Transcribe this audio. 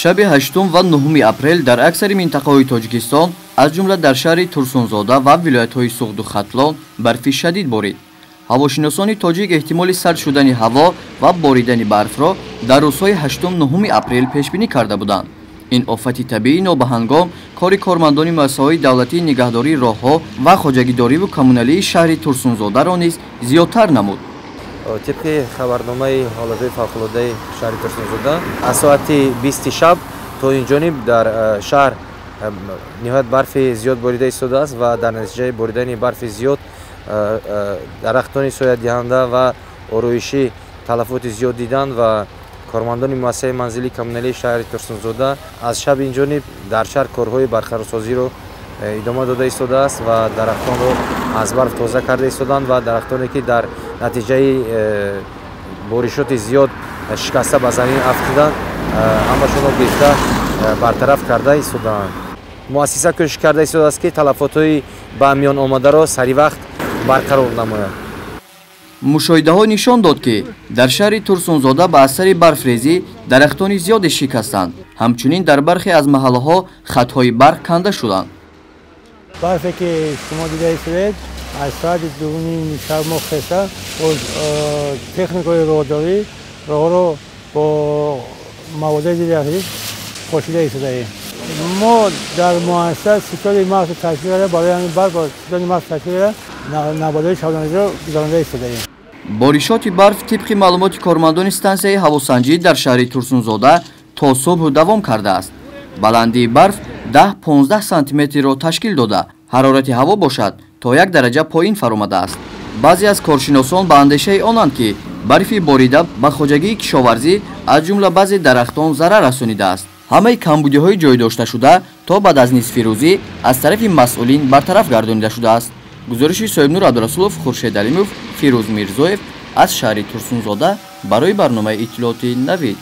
шаби 8 ва 9 апрел дар аксари минтақаҳои Тоҷикистон аз ҷумла дар шаҳри Турсунзода ва вилоятҳои Суғду Хатлон барфи шадид борид. ҳавошиносони тоҷик эҳтимоли сард шудани ҳаво ва боридани барфро дар рӯзҳои 8-9 апрел пешбинӣ карда буданд. ин офати табиӣ нобаҳангом кори кормандони муассисаҳои давлатии нигаҳдории роҳҳо ва хоҷагидориву коммуналии шаҳри Турсунзодаро низ зиёдтар намуд. طبق خبرنامه حالت فوق‌العاده شهر ترسونزاده از ساعت 20 شب تا این جانب در شهر نهایت برف زیاد باریده ایستاده است و در نتیجه باریدن برف زیاد درختان سایه دهنده و آرایشی تلفات زیاد دیدند و کارمندان مؤسسه منزلی کمونالی شهر ترسونزاده از شب این جانب در شهر کارهای برقرارسازی رو ادامه داده ایستاده است و درختان رو از برف تازه کرده ایستادند و درختانی که در نتیجه بارشات زیاد شکسته به زمین افتادند همشون رو گرفته برطرف کرده ایستادند. مؤسسه کوشش کرده ایستاده است که تلفات‌های به میان آمده را سریع وقت برقرار نماید. мушоҳидаҳо нишон дод ки дар шаҳри Турсунзода ба асари барфрезӣ дарахтони зиёде шикастанд. ҳамчунин дар бархе аз маҳаллаҳо хатҳои барқ канда шуданд. барфе ки шумо дида истодед аз соати 2 шаб мо хеста техникаи роҳдорӣ роҳро бо маводаи зиддиаҳӣ пошида истодаем. мо дар муассиса ситони махсус ташкил карда барои ҳамин барф ситони махсус ташкил карда набодои шабоназиро гузаронда истодаем. боришоти барф тибқи маълумоти кормандони стансияи ҳавосанҷӣ дар шаҳри Турсунзода то субҳ давом кардааст. баландии барф 10-15 сантиметрро ташкил дода, ҳарорати ҳаво бошад то 1 дараҷа поин фаромадааст. баъзе аз коршиносон ба андешаи онанд ки барфи борида ба хоҷагии кишоварзӣ аз ҷумла баъзе дарахтон зарар расонидааст. ҳамаи камбудиҳои ҷойдошташуда то баъд аз нисфи рӯзӣ аз тарафи масъулин бартараф гардонида шудааст. гузориши Соҳибнур Абдурасулов, Хуршед Алимов, Фирӯз Мирзоев аз шаҳри Турсунзода барои барномаи иттилооти Навид.